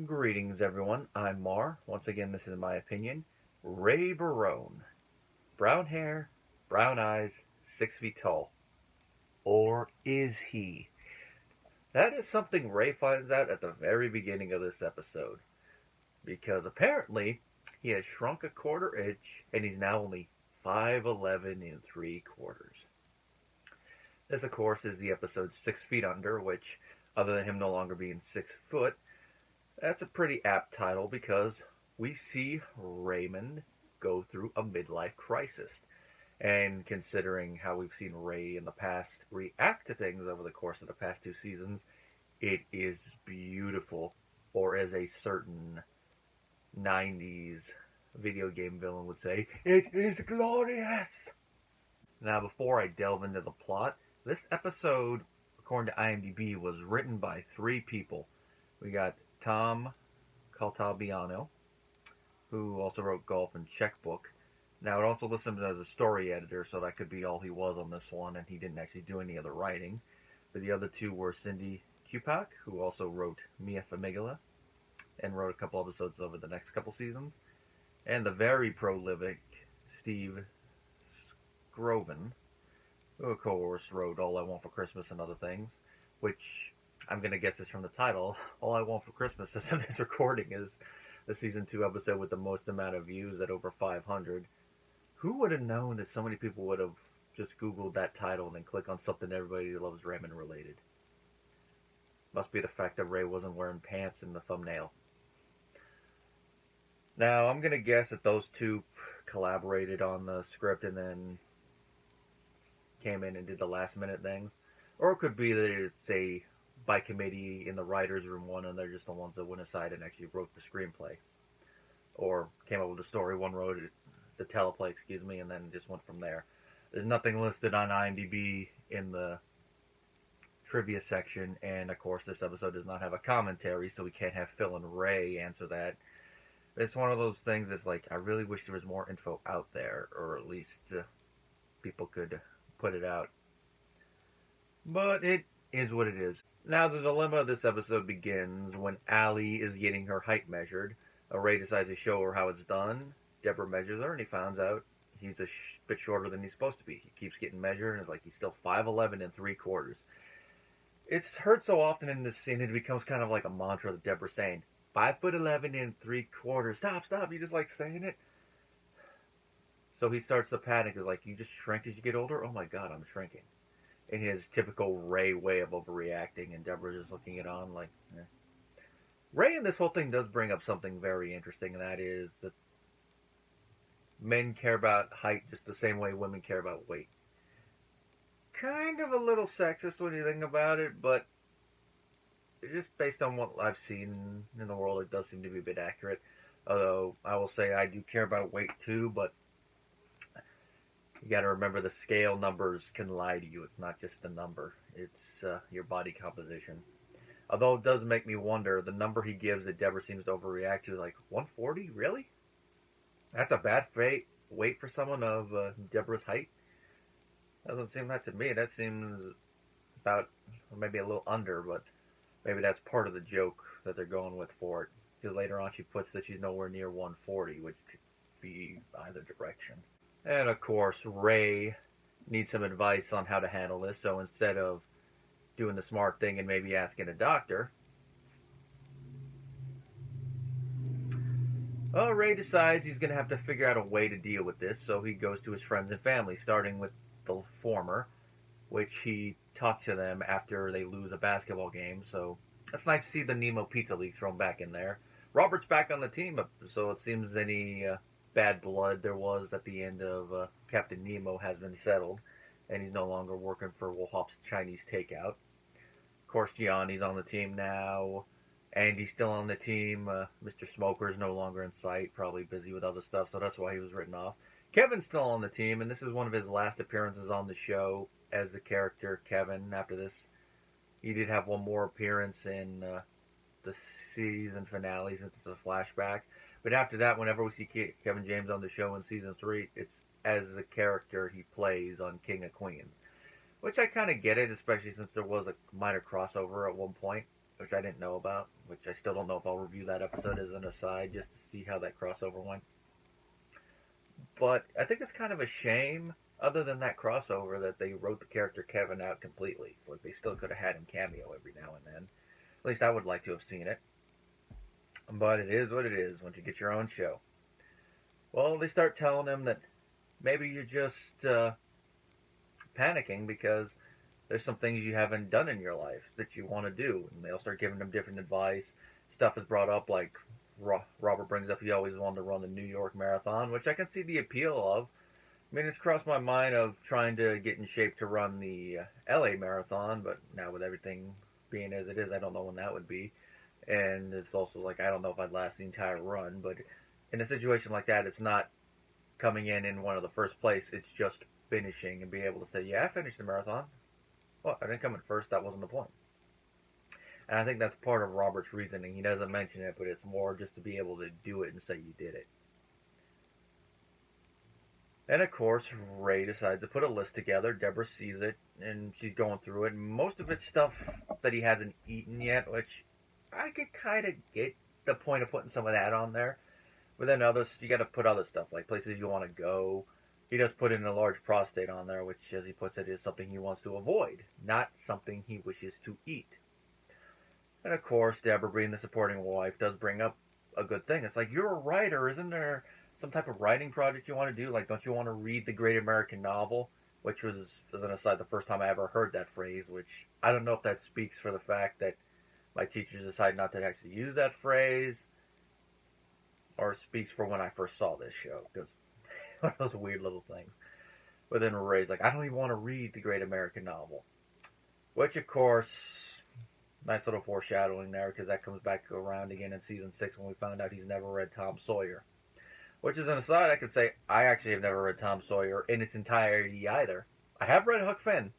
Greetings, everyone. I'm Mar. Once again, this is my opinion. Ray Barone. Brown hair, brown eyes, 6 feet tall. Or is he? That is something Ray finds out at the very beginning of this episode. Because apparently, he has shrunk a quarter inch and he's now only 5'11 and 3/4. This, of course, is the episode 6 Feet Under, which, other than him no longer being 6 foot, that's a pretty apt title because we see Raymond go through a midlife crisis. And considering how we've seen Ray in the past react to things over the course of the past 2 seasons, it is beautiful. Or as a certain 90s video game villain would say, it is glorious! Now, before I delve into the plot, this episode, according to IMDb, was written by 3 people. We got Tom Caltabiano, who also wrote Golf and Checkbook. Now, it also lists him as a story editor, so that could be all he was on this one, and he didn't actually do any of the writing. But the other 2 were Cindy Kupak, who also wrote Mia Famiglia, and wrote a couple episodes over the next couple seasons, and the very prolific Steve Scroven, who of course wrote All I Want for Christmas and Other Things, which I'm going to guess is from the title. All I Want for Christmas as of this recording is the season 2 episode with the most amount of views at over 500. Who would have known that so many people would have just Googled that title and then click on something everybody loves Raymond related? Must be the fact that Ray wasn't wearing pants in the thumbnail. Now, I'm going to guess that those 2 collaborated on the script and then came in and did the last minute things. Or it could be that it's a by committee in the writer's room one, and they're just the ones that went aside and actually wrote the screenplay. Or came up with the story, one wrote it, the teleplay, and then just went from there. There's nothing listed on IMDb in the trivia section, and of course this episode does not have a commentary, so we can't have Phil and Ray answer that. It's one of those things that's like, I really wish there was more info out there, or at least people could put it out. But it is what it is. Now, the dilemma of this episode begins when Allie is getting her height measured. Ray decides to show her how it's done. Debra measures her, and he finds out he's a bit shorter than he's supposed to be. He keeps getting measured, and it's like he's still 5'11 and 3/4. It's heard so often in this scene, it becomes kind of like a mantra that Debra's saying, 5'11 and 3/4. Stop, you just like saying it. So he starts to panic. He's like, you just shrink as you get older? Oh my god, I'm shrinking. In his typical Ray way of overreacting, and Debra's just looking it on like, eh. Ray in this whole thing does bring up something very interesting, and that is that men care about height just the same way women care about weight. Kind of a little sexist when you think about it, but just based on what I've seen in the world, it does seem to be a bit accurate. Although, I will say I do care about weight too, but you got to remember the scale numbers can lie to you. It's not just a number. It's your body composition. Although it does make me wonder, the number he gives that Debra seems to overreact to, like 140? Really? That's a bad weight for someone of Debra's height? Doesn't seem that to me. That seems about, maybe a little under, but maybe that's part of the joke that they're going with for it. Because later on she puts that she's nowhere near 140, which could be either direction. And of course, Ray needs some advice on how to handle this, so instead of doing the smart thing and maybe asking a doctor, well, Ray decides he's going to have to figure out a way to deal with this, so he goes to his friends and family, starting with the former, which he talks to them after they lose a basketball game, so it's nice to see the Nemo Pizza League thrown back in there. Robert's back on the team, so it seems any bad blood there was at the end of Captain Nemo has been settled, and he's no longer working for Wohop's Chinese Takeout. Of course, Gianni's on the team now. Andy's still on the team. Mr. Smoker's no longer in sight, probably busy with other stuff, so that's why he was written off. Kevin's still on the team, and this is one of his last appearances on the show as the character Kevin. After this, he did have one more appearance in the season finale since it's a flashback. But after that, whenever we see Kevin James on the show in season 3, it's as the character he plays on King of Queens. Which I kind of get it, especially since there was a minor crossover at one point. which I didn't know about, which I still don't know if I'll review that episode as an aside just to see how that crossover went. But I think it's kind of a shame, other than that crossover, that they wrote the character Kevin out completely. Like, they still could have had him cameo every now and then. At least I would like to have seen it. But it is what it is once you get your own show. Well, they start telling him that maybe you're just panicking because there's some things you haven't done in your life that you want to do. And they'll start giving him different advice. Stuff is brought up, like Robert brings up he always wanted to run the New York Marathon, which I can see the appeal of. I mean, it's crossed my mind of trying to get in shape to run the LA Marathon, but now with everything being as it is, I don't know when that would be. And it's also like, I don't know if I'd last the entire run, but in a situation like that, it's not coming in one of the first place, it's just finishing and being able to say, yeah, I finished the marathon. Well, I didn't come in first, that wasn't the point. And I think that's part of Robert's reasoning. He doesn't mention it, but it's more just to be able to do it and say you did it. And of course, Ray decides to put a list together. Debra sees it, and she's going through it. And most of it's stuff that he hasn't eaten yet, which I could kind of get the point of putting some of that on there. But then others, you got to put other stuff, like places you want to go. He does put in a large prostate on there, which, as he puts it, is something he wants to avoid, not something he wishes to eat. And of course, Debra, being the supporting wife, does bring up a good thing. It's like, you're a writer, isn't there some type of writing project you want to do? Like, don't you want to read the great American novel? Which was, as an aside, the first time I ever heard that phrase, which I don't know if that speaks for the fact that my teachers decided not to actually use that phrase, or speaks for when I first saw this show, because one of those weird little things. But then Ray's like, I don't even want to read the great American novel. Which, of course, nice little foreshadowing there, because that comes back around again in season 6 when we found out he's never read Tom Sawyer. Which is an aside, I could say I actually have never read Tom Sawyer in its entirety either. I have read Huck Finn.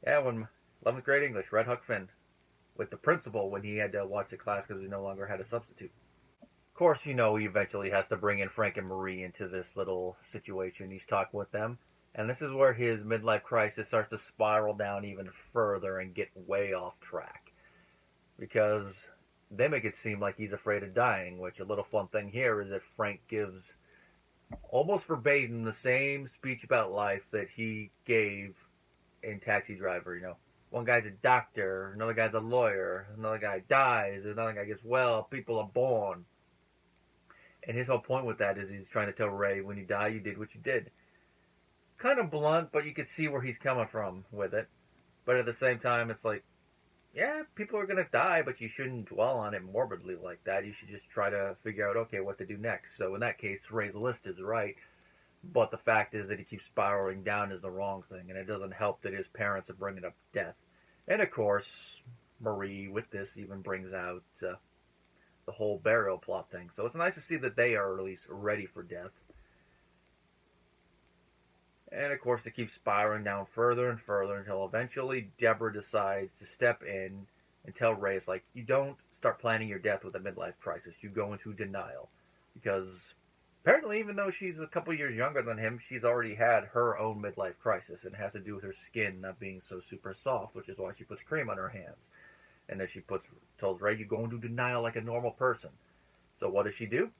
Yeah, when 11th grade English, read Huck Finn. With the principal when he had to watch the class because we no longer had a substitute. Of course, he eventually has to bring in Frank and Marie into this little situation. He's talking with them. And this is where his midlife crisis starts to spiral down even further and get way off track. Because they make it seem like he's afraid of dying, which a little fun thing here is that Frank gives almost verbatim the same speech about life that he gave in Taxi Driver. One guy's a doctor, another guy's a lawyer, another guy dies, another guy gets well, people are born. And his whole point with that is he's trying to tell Ray, when you die, you did what you did. Kind of blunt, but you can see where he's coming from with it. But at the same time, it's like, yeah, people are going to die, but you shouldn't dwell on it morbidly like that. You should just try to figure out, okay, what to do next. So in that case, Ray's list is right. But the fact is that he keeps spiraling down is the wrong thing. And it doesn't help that his parents are bringing up death. And of course, Marie, with this, even brings out the whole burial plot thing. So it's nice to see that they are at least ready for death. And of course, it keeps spiraling down further and further until eventually Debra decides to step in and tell Ray, it's like, you don't start planning your death with a midlife crisis. You go into denial. Because apparently, even though she's a couple years younger than him, she's already had her own midlife crisis. And it has to do with her skin not being so super soft, which is why she puts cream on her hands. And then she tells Ray, you go into denial like a normal person. So what does she do?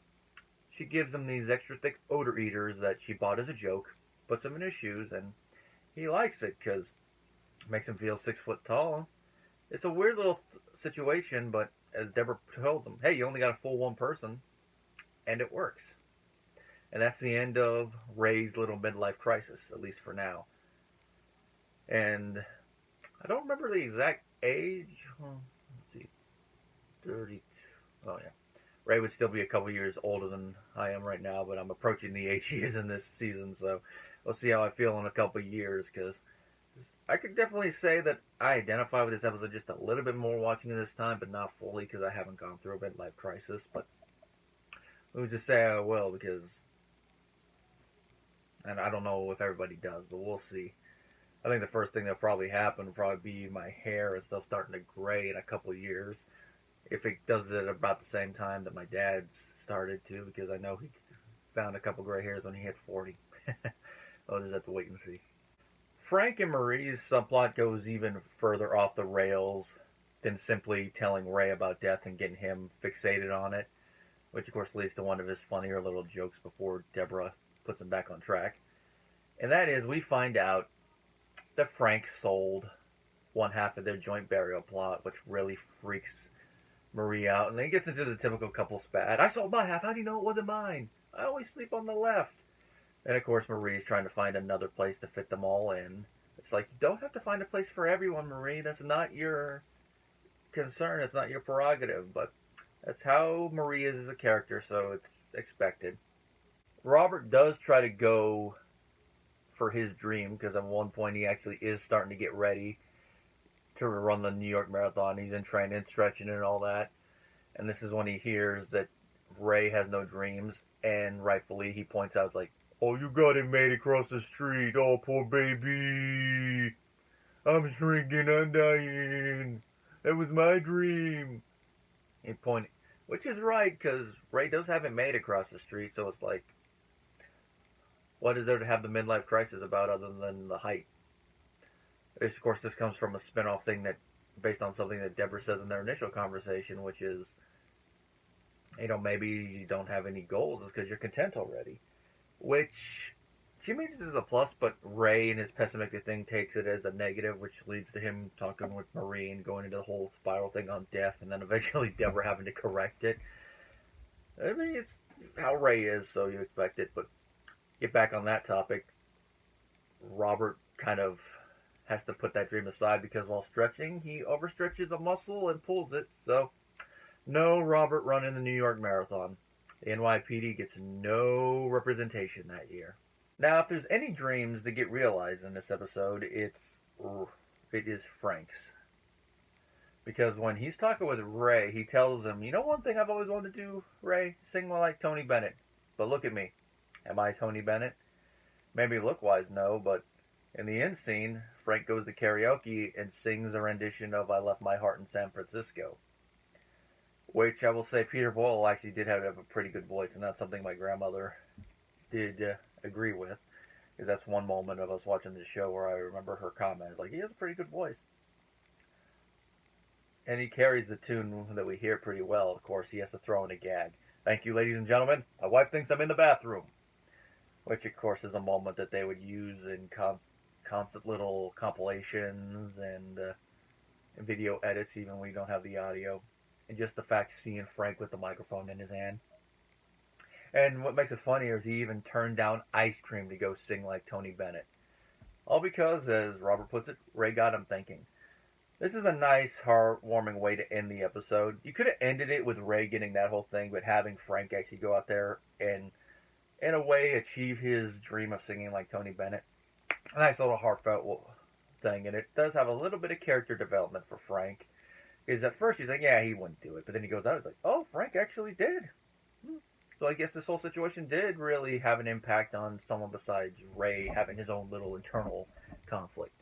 She gives him these extra thick odor eaters that she bought as a joke, puts them in his shoes, and he likes it because it makes him feel 6 foot tall. It's a weird little situation, but as Debra tells him, hey, you only got to fool one person, and it works. And that's the end of Ray's little midlife crisis, at least for now. And I don't remember the exact age. Let's see, 30. Oh yeah, Ray would still be a couple years older than I am right now, but I'm approaching the age he is in this season, so we'll see how I feel in a couple years, because I could definitely say that I identify with this episode just a little bit more watching it this time, but not fully, because I haven't gone through a midlife crisis. But let me just say I will, because, and I don't know if everybody does, but we'll see. I think the first thing that'll probably happen will probably be my hair and stuff starting to gray in a couple years. If it does it about the same time that my dad's started to, because I know he found a couple gray hairs when he hit 40. I'll just have to wait and see. Frank and Marie's subplot goes even further off the rails than simply telling Ray about death and getting him fixated on it, which of course leads to one of his funnier little jokes before Debra puts him back on track. And that is, we find out that Frank sold one half of their joint burial plot, which really freaks Marie out. And then he gets into the typical couple spat. I sold my half. How do you know it wasn't mine? I always sleep on the left. And of course, Marie's trying to find another place to fit them all in. It's like, you don't have to find a place for everyone, Marie. That's not your concern. It's not your prerogative. But that's how Marie is as a character, so it's expected. Robert does try to go for his dream, because at one point he actually is starting to get ready to run the New York Marathon. He's in training, stretching, and all that. And this is when he hears that Ray has no dreams, and rightfully he points out, like, oh, you got it made across the street. Oh, poor baby. I'm shrinking, I'm dying. That was my dream. He pointed, which is right, because Ray does have it made across the street, so it's like, what is there to have the midlife crisis about other than the height? Of course, this comes from a spin-off thing that, based on something that Debra says in their initial conversation, which is, maybe you don't have any goals, it's because you're content already. Which she means is a plus, but Ray, in his pessimistic thing, takes it as a negative, which leads to him talking with Marie and going into the whole spiral thing on death, and then eventually Debra having to correct it. I mean, it's how Ray is, so you expect it, but get back on that topic. Robert kind of has to put that dream aside because while stretching, he overstretches a muscle and pulls it. So, no Robert running the New York Marathon. The NYPD gets no representation that year. Now, if there's any dreams that get realized in this episode, it is Frank's. Because when he's talking with Ray, he tells him, you know one thing I've always wanted to do, Ray? Sing more like Tony Bennett. But look at me. Am I Tony Bennett? Maybe look-wise, no, but in the end scene, Frank goes to karaoke and sings a rendition of I Left My Heart in San Francisco. Which I will say Peter Boyle actually did have a pretty good voice, and that's something my grandmother did agree with. Because that's one moment of us watching the show where I remember her comment, like, he has a pretty good voice. And he carries the tune that we hear pretty well. Of course, he has to throw in a gag. Thank you, ladies and gentlemen. My wife thinks I'm in the bathroom. Which, of course, is a moment that they would use in constant little compilations and video edits, even when we don't have the audio. And just the fact seeing Frank with the microphone in his hand. And what makes it funnier is he even turned down ice cream to go sing like Tony Bennett. All because, as Robert puts it, Ray got him thinking. This is a nice, heartwarming way to end the episode. You could have ended it with Ray getting that whole thing, but having Frank actually go out there and, in a way, achieve his dream of singing like Tony Bennett. A nice little heartfelt thing, and it does have a little bit of character development for Frank. Because at first you think, yeah, he wouldn't do it, but then he goes out and like, oh, Frank actually did. So I guess this whole situation did really have an impact on someone besides Ray having his own little internal conflict.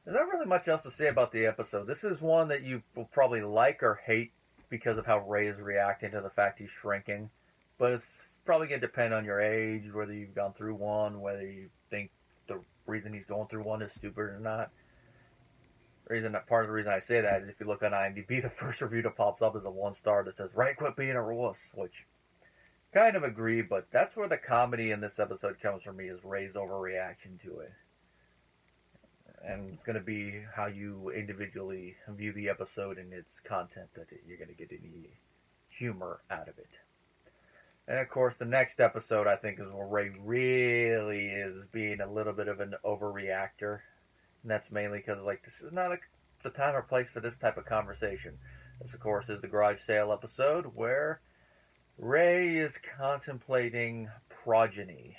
There's not really much else to say about the episode. This is one that you will probably like or hate because of how Ray is reacting to the fact he's shrinking. But it's probably going to depend on your age, whether you've gone through one, whether you think the reason he's going through one is stupid or not. Part of the reason I say that is if you look on IMDb, the first review that pops up is a 1-star that says, Ray, quit being a wuss, which kind of agree, but that's where the comedy in this episode comes from me, is Ray's overreaction to it. And it's going to be how you individually view the episode and its content that you're going to get any humor out of it. And of course, the next episode, I think, is where Ray really is being a little bit of an overreactor. And that's mainly because, like, this is not the time or place for this type of conversation. This, of course, is the garage sale episode where Ray is contemplating progeny.